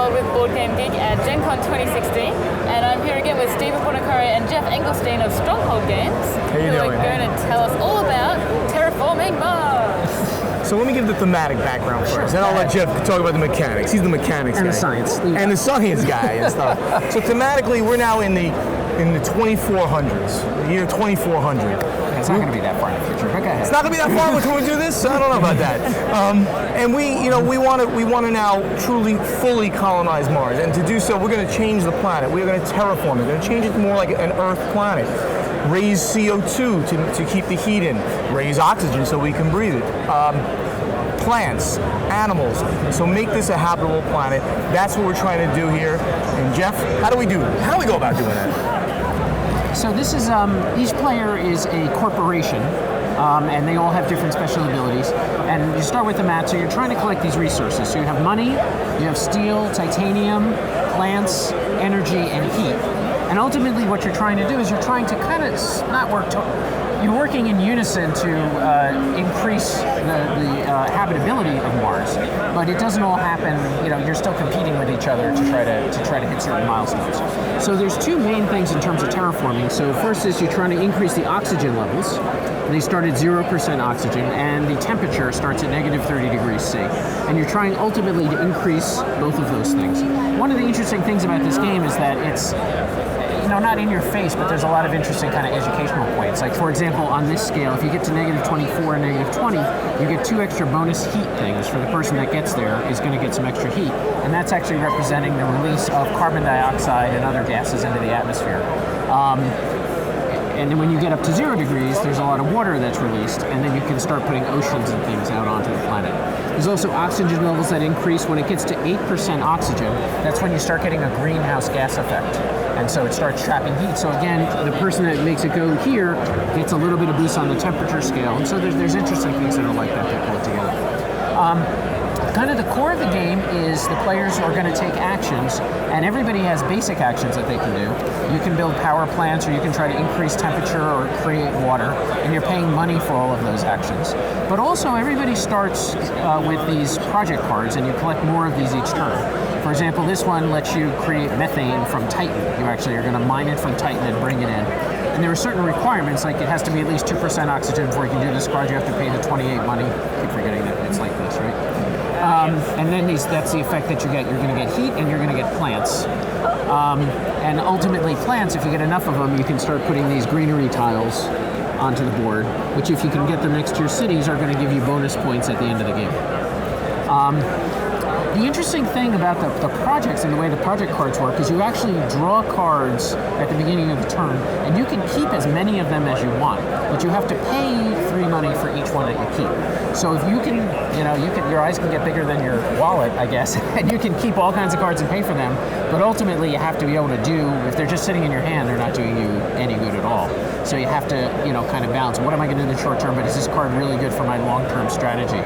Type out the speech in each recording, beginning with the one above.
Taylor with BoardGameGeek at Gen Con 2016, and I'm here again with Stephen Bonacari and Jeff Engelstein of Stronghold Games, who are going to tell us all about Terraforming Mars. So let me give the thematic background first, then I'll let Jeff talk about the mechanics. He's the mechanics guy. And the science. And the science guy and stuff. So thematically, we're now in the 2400s, the year 2400. It's not going to be that far in the future, but go ahead. It's not going to be that far when we do this? I don't know about that. And we want to now truly, fully colonize Mars. And to do so, we're going to change the planet. We're going to terraform it. We're going to change it more like an Earth planet. Raise CO2 to keep the heat in. Raise oxygen so we can breathe it. Plants, animals. So make this a habitable planet. That's what we're trying to do here. And Jeff, how do we go about doing that? So this is, each player is a corporation, and they all have different special abilities. And you start with the map, so you're trying to collect these resources. So you have money, you have steel, titanium, plants, energy, and heat. And ultimately what you're trying to do is you're trying to kind of not work you're working in unison to increase the habitability of Mars, but it doesn't all happen. You're still competing with each other to try to hit certain milestones. So there's two main things in terms of terraforming. So first is you're trying to increase the oxygen levels. They start at 0% oxygen, and the temperature starts at negative 30 degrees C. And you're trying ultimately to increase both of those things. One of the interesting things about this game is that it's not in your face, but there's a lot of interesting kind of educational points. Like, for example, on this scale, if you get to negative 24 and negative 20, you get 2 extra bonus heat things for the person that gets there is going to get some extra heat. And that's actually representing the release of carbon dioxide and other gases into the atmosphere. And then when you get up to 0 degrees, there's a lot of water that's released, and then you can start putting oceans and things out onto the planet. There's also oxygen levels that increase. When it gets to 8% oxygen, that's when you start getting a greenhouse gas effect. And so it starts trapping heat. So again, the person that makes it go here gets a little bit of boost on the temperature scale. And so there's interesting things that are like that pull it together. Kind of the core of the game is the players are going to take actions, and everybody has basic actions that they can do. You can build power plants, or you can try to increase temperature or create water, and you're paying money for all of those actions. But also, everybody starts with these project cards, and you collect more of these each turn. For example, this one lets you create methane from Titan. You actually are going to mine it from Titan and bring it in. And there are certain requirements, like it has to be at least 2% oxygen before you can do this card. You have to pay the 28 money. I keep forgetting that it's like this, right? And then that's the effect that you get. You're going to get heat, and you're going to get plants. And ultimately, plants, if you get enough of them, you can start putting these greenery tiles onto the board, which if you can get them next to your cities are going to give you bonus points at the end of the game. The interesting thing about the projects and the way the project cards work is you actually draw cards at the beginning of the turn, and you can keep as many of them as you want, but you have to pay 3 money for each one that you keep. So if you can, your eyes can get bigger than your wallet, I guess, and you can keep all kinds of cards and pay for them, but ultimately you have to be able to if they're just sitting in your hand, they're not doing you any good at all. So you have to, kind of balance. What am I going to do in the short term, but is this card really good for my long-term strategy?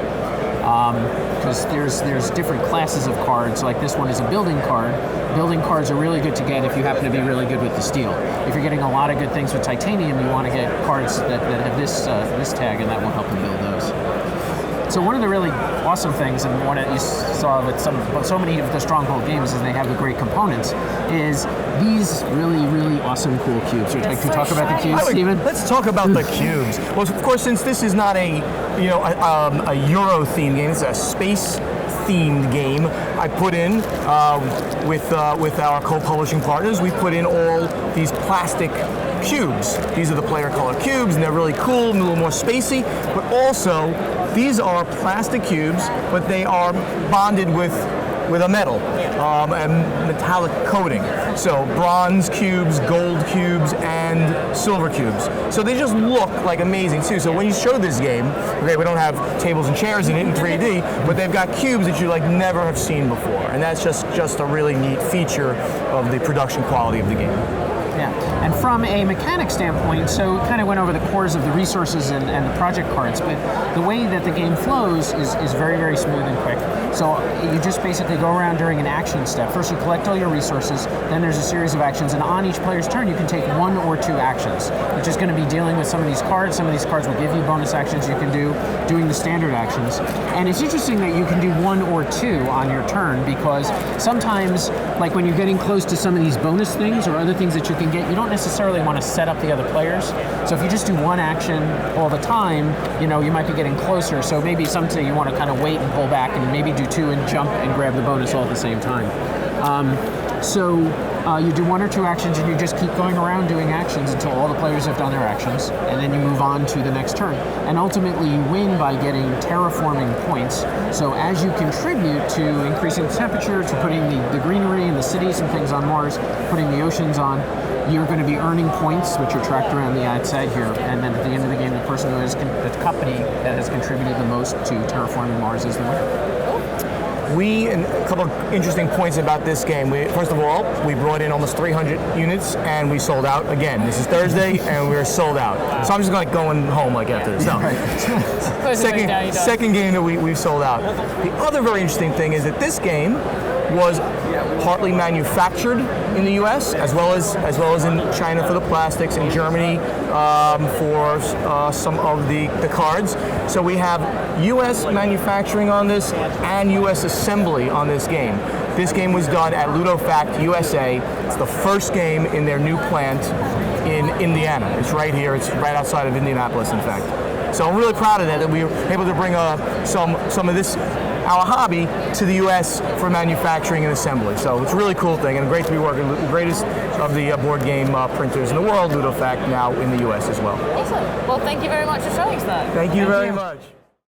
Because there's different classes of cards. Like this one is a building card. Building cards are really good to get if you happen to be really good with the steel. If you're getting a lot of good things with titanium, you want to get cards that have this tag, and that will help you build those. So one of the really awesome things, and one that you saw with so many of the Stronghold games, is they have the great components, is these really, really awesome cool cubes. Would you like to talk about the cubes, Stephen? Let's talk about the cubes. Well, of course, since this is not a Euro-themed game, it's a space-themed game, I put in, with our co-publishing partners, we put in all these plastic cubes. These are the player color cubes, and they're really cool and a little more spacey, but also these are plastic cubes, but they are bonded with a metal and metallic coating. So bronze cubes, gold cubes, and silver cubes. So they just look like amazing too. So when you show this game, okay, we don't have tables and chairs in it in 3D, but they've got cubes that you never have seen before, and that's just a really neat feature of the production quality of the game. Yeah. And from a mechanic standpoint, so we kind of went over the cores of the resources and the project cards, but the way that the game flows is very, very smooth and quick. So you just basically go around during an action step. First you collect all your resources, then there's a series of actions, and on each player's turn you can take 1 or 2 actions, which is going to be dealing with some of these cards. Some of these cards will give you bonus actions you can do, doing the standard actions. And it's interesting that you can do 1 or 2 on your turn, because sometimes, like when you're getting close to some of these bonus things or other things that you can get, you don't necessarily want to set up the other players. So if you just do 1 action all the time, you might be getting closer. So maybe someday you want to kind of wait and pull back and maybe do 2 and jump and grab the bonus all at the same time. So you do 1 or 2 actions and you just keep going around doing actions until all the players have done their actions, and then you move on to the next turn. And ultimately you win by getting terraforming points. So as you contribute to increasing the temperature, to putting the greenery and the cities and things on Mars, putting the oceans on, you're going to be earning points, which are tracked around the outside here. And then at the end of the game, the person who has the company that has contributed the most to Terraforming Mars is the winner. And a couple of interesting points about this game. First of all, we brought in almost 300 units and we sold out again. This is Thursday and we're sold out. So I'm just like going home after this. No. Second game that we've sold out. The other very interesting thing is that this game was partly manufactured in the U.S. as well as in China for the plastics, in Germany for some of the cards. So we have U.S. manufacturing on this and U.S. assembly on this game. This game was done at LudoFact USA. It's the first game in their new plant in Indiana. It's right here. It's right outside of Indianapolis, in fact. So I'm really proud of that we were able to bring some of this, our hobby, to the U.S. for manufacturing and assembly. So it's a really cool thing, and great to be working with the greatest of the board game printers in the world, LudoFact, now in the U.S. as well. Awesome. Well, thank you very much for showing us that. Thank you very much.